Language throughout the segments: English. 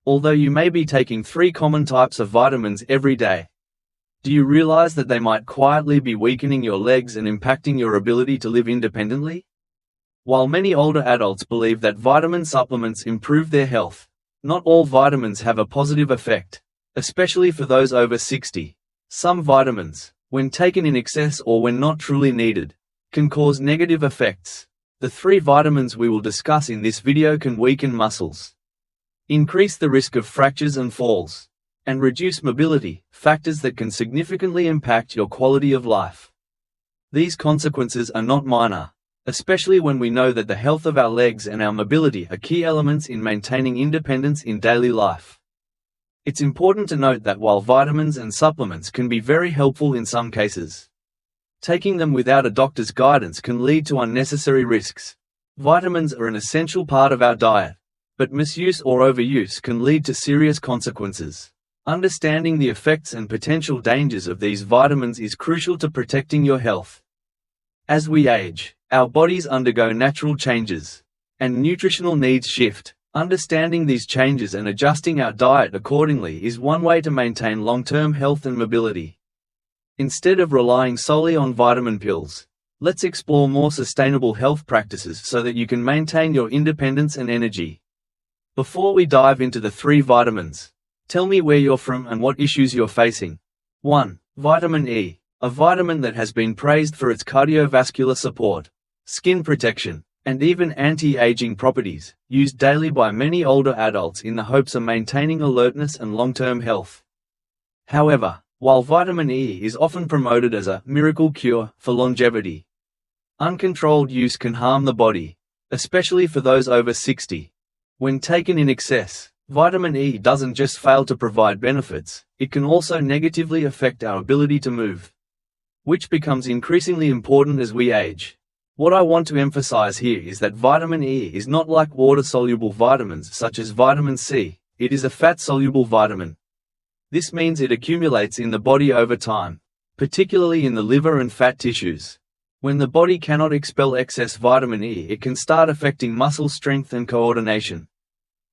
Although you may be taking 3 common types of vitamins every day, do you realize that they might quietly be weakening your legs and impacting your ability to live independently? While many older adults believe that vitamin supplements improve their health, not all vitamins have a positive effect, especially for those over 60. Some vitamins, when taken in excess or when not truly needed, can cause negative effects. The 3 vitamins we will discuss in this video can weaken muscles, increase the risk of fractures and falls, and reduce mobility, factors that can significantly impact your quality of life. These consequences are not minor, especially when we know that the health of our legs and our mobility are key elements in maintaining independence in daily life. It's important to note that while vitamins and supplements can be very helpful in some cases, taking them without a doctor's guidance can lead to unnecessary risks. Vitamins are an essential part of our diet, but misuse or overuse can lead to serious consequences. Understanding the effects and potential dangers of these vitamins is crucial to protecting your health. As we age, our bodies undergo natural changes, and nutritional needs shift. Understanding these changes and adjusting our diet accordingly is one way to maintain long-term health and mobility. Instead of relying solely on vitamin pills, let's explore more sustainable health practices so that you can maintain your independence and energy. Before we dive into the 3 vitamins, tell me where you're from and what issues you're facing. 1. Vitamin E, a vitamin that has been praised for its cardiovascular support, skin protection, and even anti-aging properties, used daily by many older adults in the hopes of maintaining alertness and long-term health. However, while vitamin E is often promoted as a miracle cure for longevity, uncontrolled use can harm the body, especially for those over 60. When taken in excess, vitamin E doesn't just fail to provide benefits, it can also negatively affect our ability to move, which becomes increasingly important as we age. What I want to emphasize here is that vitamin E is not like water-soluble vitamins such as vitamin C, it is a fat-soluble vitamin. This means it accumulates in the body over time, particularly in the liver and fat tissues. When the body cannot expel excess vitamin E, it can start affecting muscle strength and coordination,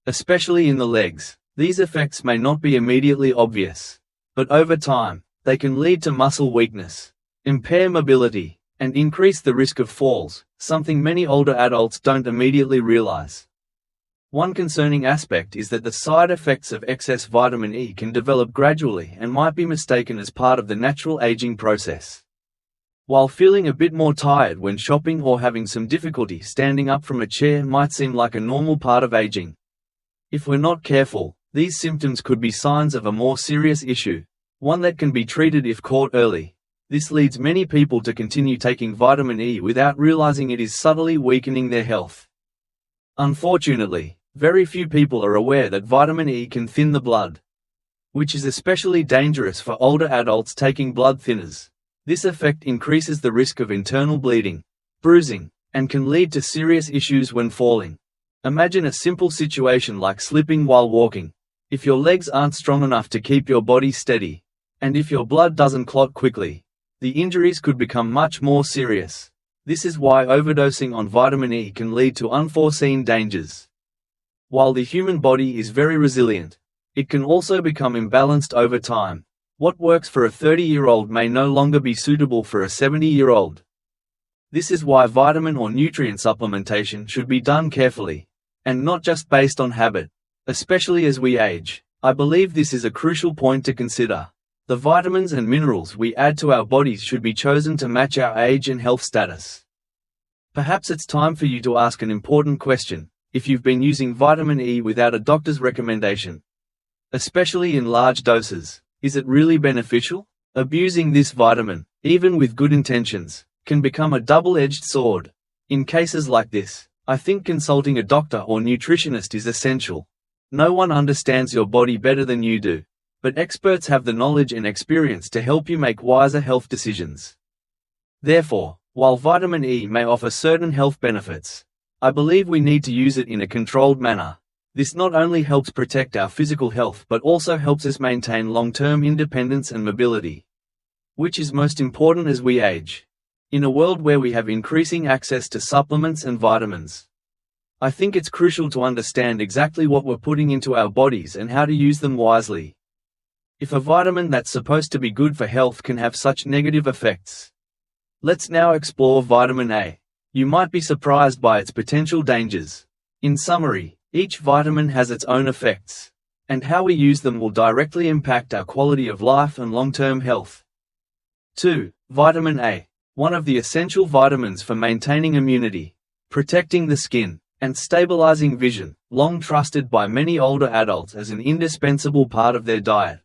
especially in the legs. These effects may not be immediately obvious, but over time, they can lead to muscle weakness, impair mobility, and increase the risk of falls, something many older adults don't immediately realize. One concerning aspect is that the side effects of excess vitamin E can develop gradually and might be mistaken as part of the natural aging process. While feeling a bit more tired when shopping or having some difficulty standing up from a chair might seem like a normal part of aging, if we're not careful, these symptoms could be signs of a more serious issue, one that can be treated if caught early. This leads many people to continue taking vitamin E without realizing it is subtly weakening their health. Unfortunately, very few people are aware that vitamin E can thin the blood, which is especially dangerous for older adults taking blood thinners. This effect increases the risk of internal bleeding, bruising, and can lead to serious issues when falling. Imagine a simple situation like slipping while walking. If your legs aren't strong enough to keep your body steady, and if your blood doesn't clot quickly, the injuries could become much more serious. This is why overdosing on vitamin E can lead to unforeseen dangers. While the human body is very resilient, it can also become imbalanced over time. What works for a 30-year-old may no longer be suitable for a 70-year-old. This is why vitamin or nutrient supplementation should be done carefully, and not just based on habit, especially as we age. I believe this is a crucial point to consider. The vitamins and minerals we add to our bodies should be chosen to match our age and health status. Perhaps it's time for you to ask an important question: if you've been using vitamin E without a doctor's recommendation, especially in large doses, is it really beneficial? Abusing this vitamin, even with good intentions, can become a double-edged sword. In cases like this, I think consulting a doctor or nutritionist is essential. No one understands your body better than you do, but experts have the knowledge and experience to help you make wiser health decisions. Therefore, while vitamin E may offer certain health benefits, I believe we need to use it in a controlled manner. This not only helps protect our physical health but also helps us maintain long-term independence and mobility, which is most important as we age. In a world where we have increasing access to supplements and vitamins, I think it's crucial to understand exactly what we're putting into our bodies and how to use them wisely. If a vitamin that's supposed to be good for health can have such negative effects. Let's now explore vitamin A. You might be surprised by its potential dangers. In summary, each vitamin has its own effects, and how we use them will directly impact our quality of life and long-term health. 2. Vitamin A. One of the essential vitamins for maintaining immunity, protecting the skin, and stabilizing vision, long trusted by many older adults as an indispensable part of their diet.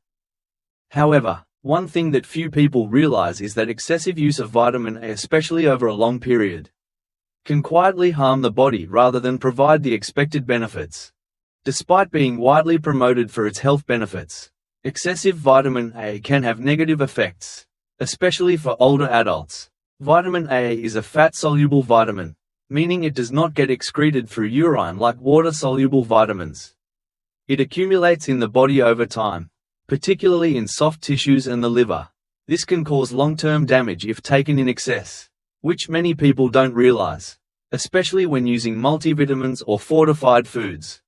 However, one thing that few people realize is that excessive use of vitamin A, especially over a long period, can quietly harm the body rather than provide the expected benefits. Despite being widely promoted for its health benefits, excessive vitamin A can have negative effects, especially for older adults. Vitamin A is a fat-soluble vitamin, meaning it does not get excreted through urine like water-soluble vitamins. It accumulates in the body over time, particularly in soft tissues and the liver. This can cause long-term damage if taken in excess, which many people don't realize, especially when using multivitamins or fortified foods.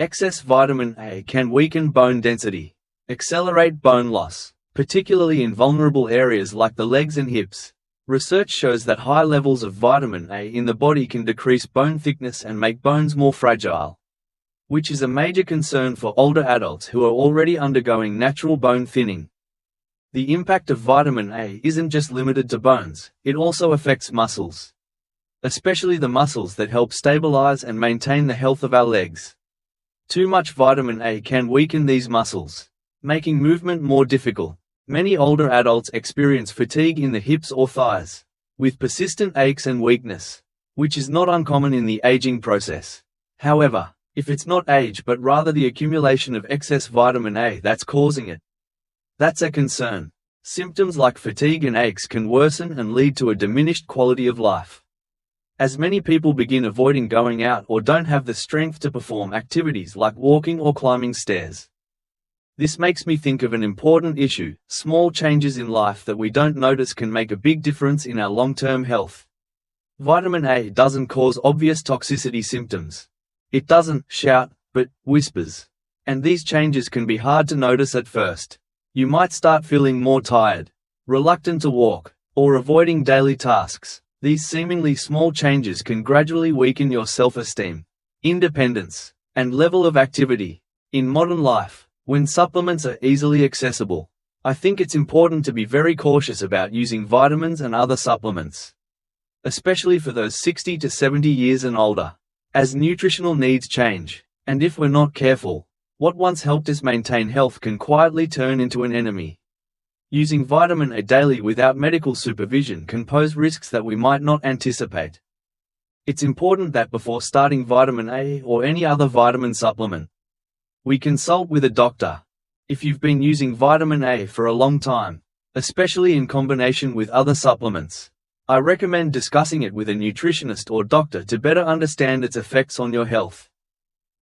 Excess vitamin A can weaken bone density, accelerate bone loss, particularly in vulnerable areas like the legs and hips. Research shows that high levels of vitamin A in the body can decrease bone thickness and make bones more fragile, which is a major concern for older adults who are already undergoing natural bone thinning. The impact of vitamin A isn't just limited to bones, it also affects muscles, especially the muscles that help stabilize and maintain the health of our legs. Too much vitamin A can weaken these muscles, making movement more difficult. Many older adults experience fatigue in the hips or thighs, with persistent aches and weakness, which is not uncommon in the aging process. However, if it's not age but rather the accumulation of excess vitamin A that's causing it, that's a concern. Symptoms like fatigue and aches can worsen and lead to a diminished quality of life, as many people begin avoiding going out or don't have the strength to perform activities like walking or climbing stairs. This makes me think of an important issue: small changes in life that we don't notice can make a big difference in our long-term health. Vitamin A doesn't cause obvious toxicity symptoms. It doesn't shout, but whispers. And these changes can be hard to notice at first. You might start feeling more tired, reluctant to walk, or avoiding daily tasks. These seemingly small changes can gradually weaken your self-esteem, independence, and level of activity. In modern life, when supplements are easily accessible, I think it's important to be very cautious about using vitamins and other supplements, especially for those 60 to 70 years and older, as nutritional needs change, and if we're not careful, what once helped us maintain health can quietly turn into an enemy. Using vitamin A daily without medical supervision can pose risks that we might not anticipate. It's important that before starting vitamin A or any other vitamin supplement, we consult with a doctor. If you've been using vitamin A for a long time, especially in combination with other supplements, I recommend discussing it with a nutritionist or doctor to better understand its effects on your health.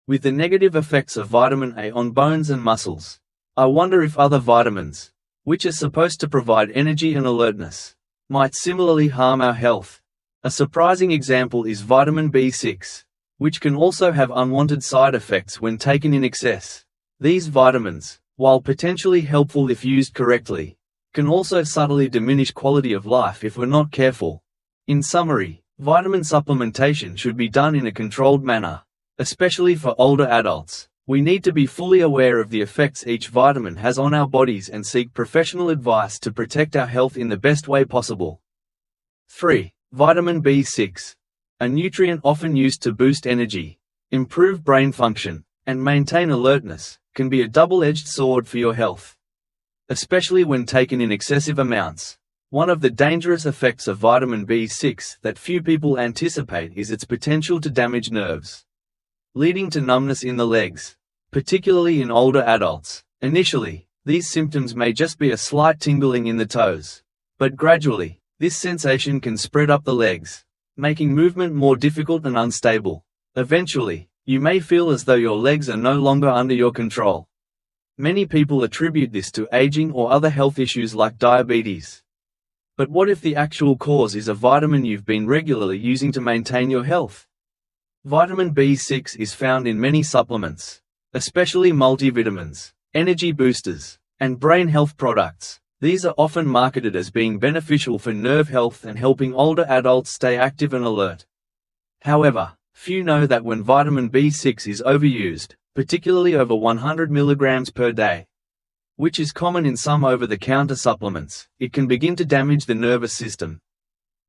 With the negative effects of vitamin A on bones and muscles, I wonder if other vitamins, which are supposed to provide energy and alertness, might similarly harm our health. A surprising example is vitamin B6, which can also have unwanted side effects when taken in excess. These vitamins, while potentially helpful if used correctly, can also subtly diminish quality of life if we're not careful. In summary, vitamin supplementation should be done in a controlled manner, especially for older adults. We need to be fully aware of the effects each vitamin has on our bodies and seek professional advice to protect our health in the best way possible. 3. Vitamin B6. A nutrient often used to boost energy, improve brain function, and maintain alertness, can be a double-edged sword for your health, especially when taken in excessive amounts. One of the dangerous effects of vitamin B6 that few people anticipate is its potential to damage nerves, leading to numbness in the legs, particularly in older adults. Initially, these symptoms may just be a slight tingling in the toes, but gradually, this sensation can spread up the legs, making movement more difficult and unstable. Eventually, you may feel as though your legs are no longer under your control. Many people attribute this to aging or other health issues like diabetes. But what if the actual cause is a vitamin you've been regularly using to maintain your health? Vitamin B6 is found in many supplements, especially multivitamins, energy boosters, and brain health products. These are often marketed as being beneficial for nerve health and helping older adults stay active and alert. However, few know that when vitamin B6 is overused, particularly over 100 milligrams per day, which is common in some over-the-counter supplements, it can begin to damage the nervous system,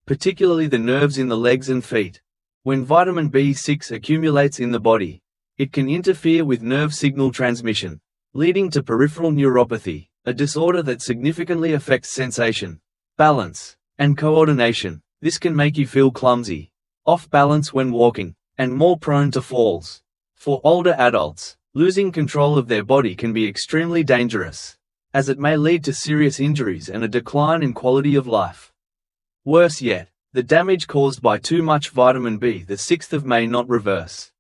particularly the nerves in the legs and feet. When vitamin B6 accumulates in the body, it can interfere with nerve signal transmission, leading to peripheral neuropathy, a disorder that significantly affects sensation, balance, and coordination. This can make you feel clumsy, off balance when walking, and more prone to falls. For older adults, losing control of their body can be extremely dangerous, as it may lead to serious injuries and a decline in quality of life. Worse yet, the damage caused by too much vitamin B6 may not reverse.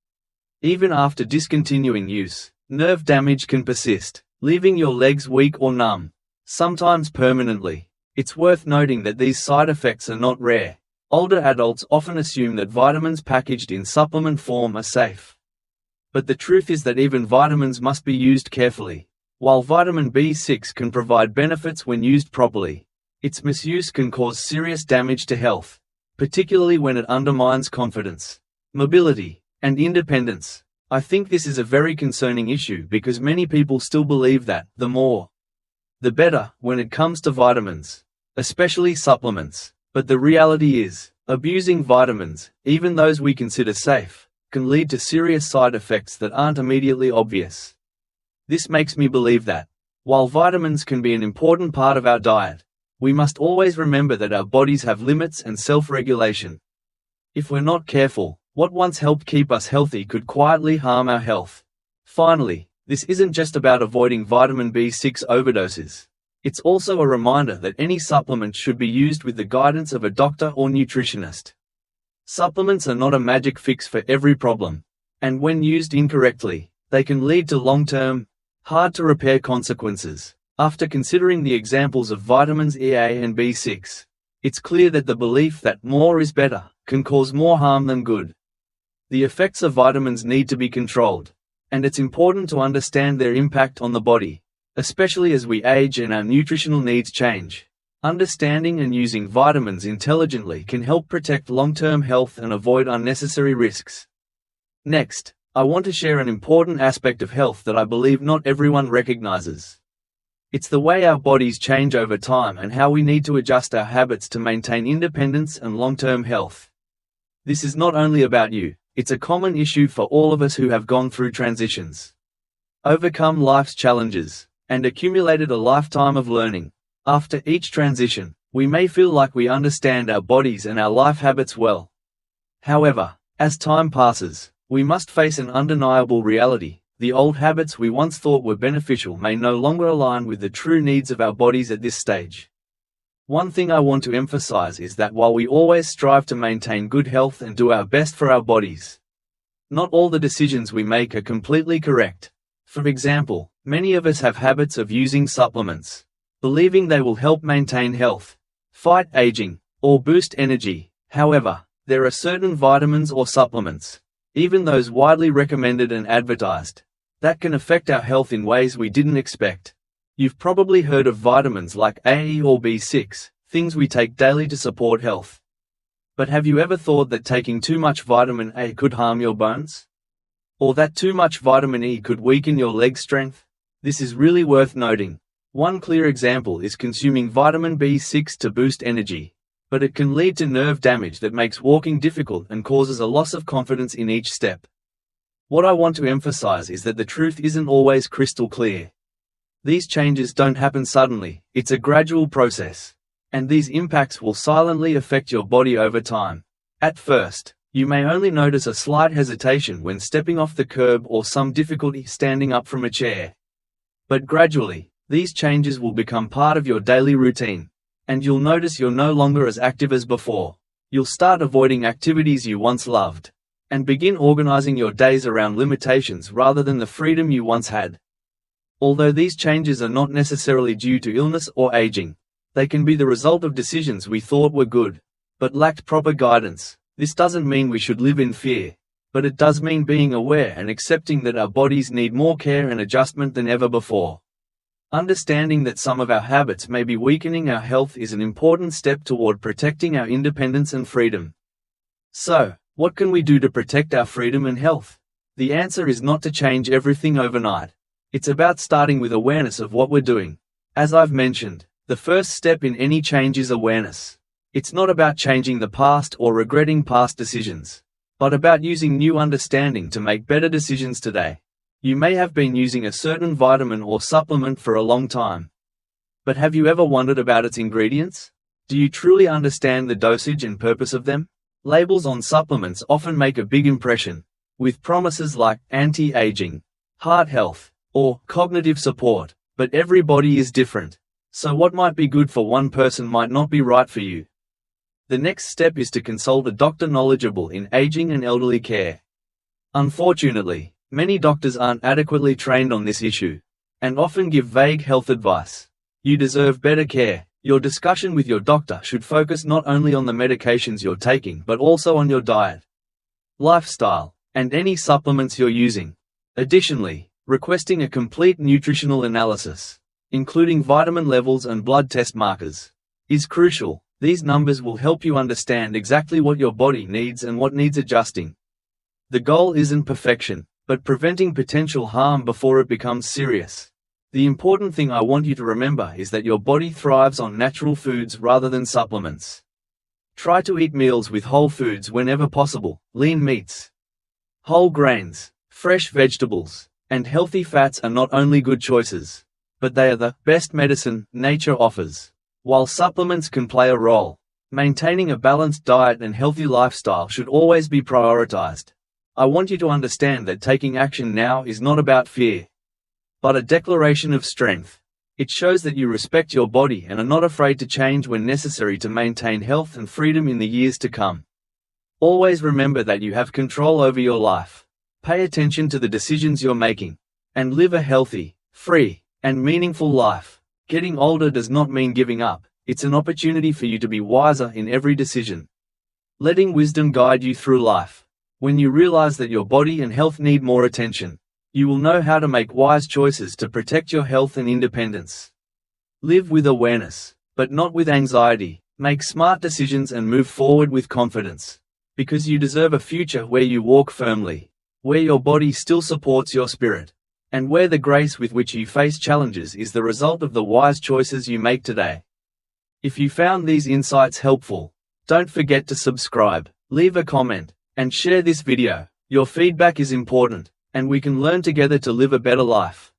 Even after discontinuing use, nerve damage can persist, leaving your legs weak or numb, sometimes permanently. It's worth noting that these side effects are not rare. Older adults often assume that vitamins packaged in supplement form are safe. But the truth is that even vitamins must be used carefully. While vitamin B6 can provide benefits when used properly, its misuse can cause serious damage to health, particularly when it undermines confidence, mobility, and independence. I think this is a very concerning issue because many people still believe that the more, the better when it comes to vitamins, especially supplements. But the reality is, abusing vitamins, even those we consider safe, can lead to serious side effects that aren't immediately obvious. This makes me believe that, while vitamins can be an important part of our diet, we must always remember that our bodies have limits and self-regulation. If we're not careful, what once helped keep us healthy could quietly harm our health. Finally, this isn't just about avoiding vitamin B6 overdoses. It's also a reminder that any supplement should be used with the guidance of a doctor or nutritionist. Supplements are not a magic fix for every problem, and when used incorrectly, they can lead to long-term, hard-to-repair consequences. After considering the examples of vitamins E, A, and B6, it's clear that the belief that more is better can cause more harm than good. The effects of vitamins need to be controlled, and it's important to understand their impact on the body, especially as we age and our nutritional needs change. Understanding and using vitamins intelligently can help protect long-term health and avoid unnecessary risks. Next, I want to share an important aspect of health that I believe not everyone recognizes. It's the way our bodies change over time and how we need to adjust our habits to maintain independence and long-term health. This is not only about you, it's a common issue for all of us who have gone through transitions, overcome life's challenges, and accumulated a lifetime of learning. After each transition, we may feel like we understand our bodies and our life habits well. However, as time passes, we must face an undeniable reality. The old habits we once thought were beneficial may no longer align with the true needs of our bodies at this stage. One thing I want to emphasize is that while we always strive to maintain good health and do our best for our bodies, not all the decisions we make are completely correct. For example, many of us have habits of using supplements, believing they will help maintain health, fight aging, or boost energy. However, there are certain vitamins or supplements, even those widely recommended and advertised, that can affect our health in ways we didn't expect. You've probably heard of vitamins like A or B6, things we take daily to support health. But have you ever thought that taking too much vitamin A could harm your bones? Or that too much vitamin E could weaken your leg strength? This is really worth noting. One clear example is consuming vitamin B6 to boost energy, but it can lead to nerve damage that makes walking difficult and causes a loss of confidence in each step. What I want to emphasize is that the truth isn't always crystal clear. These changes don't happen suddenly, it's a gradual process, and these impacts will silently affect your body over time. At first, you may only notice a slight hesitation when stepping off the curb or some difficulty standing up from a chair. But gradually, these changes will become part of your daily routine, and you'll notice you're no longer as active as before. You'll start avoiding activities you once loved, and begin organizing your days around limitations rather than the freedom you once had. Although these changes are not necessarily due to illness or aging, they can be the result of decisions we thought were good, but lacked proper guidance. This doesn't mean we should live in fear. But it does mean being aware and accepting that our bodies need more care and adjustment than ever before. Understanding that some of our habits may be weakening our health is an important step toward protecting our independence and freedom. So, what can we do to protect our freedom and health? The answer is not to change everything overnight. It's about starting with awareness of what we're doing. As I've mentioned, the first step in any change is awareness. It's not about changing the past or regretting past decisions, but about using new understanding to make better decisions today. You may have been using a certain vitamin or supplement for a long time. But have you ever wondered about its ingredients? Do you truly understand the dosage and purpose of them? Labels on supplements often make a big impression, with promises like anti-aging, heart health, or cognitive support, but every body is different. So what might be good for one person might not be right for you. The next step is to consult a doctor knowledgeable in aging and elderly care. Unfortunately, many doctors aren't adequately trained on this issue, and often give vague health advice. You deserve better care. Your discussion with your doctor should focus not only on the medications you're taking but also on your diet, lifestyle, and any supplements you're using. Additionally, requesting a complete nutritional analysis, including vitamin levels and blood test markers, is crucial. These numbers will help you understand exactly what your body needs and what needs adjusting. The goal isn't perfection, but preventing potential harm before it becomes serious. The important thing I want you to remember is that your body thrives on natural foods rather than supplements. Try to eat meals with whole foods whenever possible. Lean meats, whole grains, fresh vegetables, and healthy fats are not only good choices, but they are the best medicine nature offers. While supplements can play a role, maintaining a balanced diet and healthy lifestyle should always be prioritized. I want you to understand that taking action now is not about fear, but a declaration of strength. It shows that you respect your body and are not afraid to change when necessary to maintain health and freedom in the years to come. Always remember that you have control over your life. Pay attention to the decisions you're making, and live a healthy, free, and meaningful life. Getting older does not mean giving up. It's an opportunity for you to be wiser in every decision. Letting wisdom guide you through life. When you realize that your body and health need more attention, you will know how to make wise choices to protect your health and independence. Live with awareness, but not with anxiety. Make smart decisions and move forward with confidence. Because you deserve a future where you walk firmly, where your body still supports your spirit, and where the grace with which you face challenges is the result of the wise choices you make today. If you found these insights helpful, don't forget to subscribe, leave a comment, and share this video. Your feedback is important, and we can learn together to live a better life.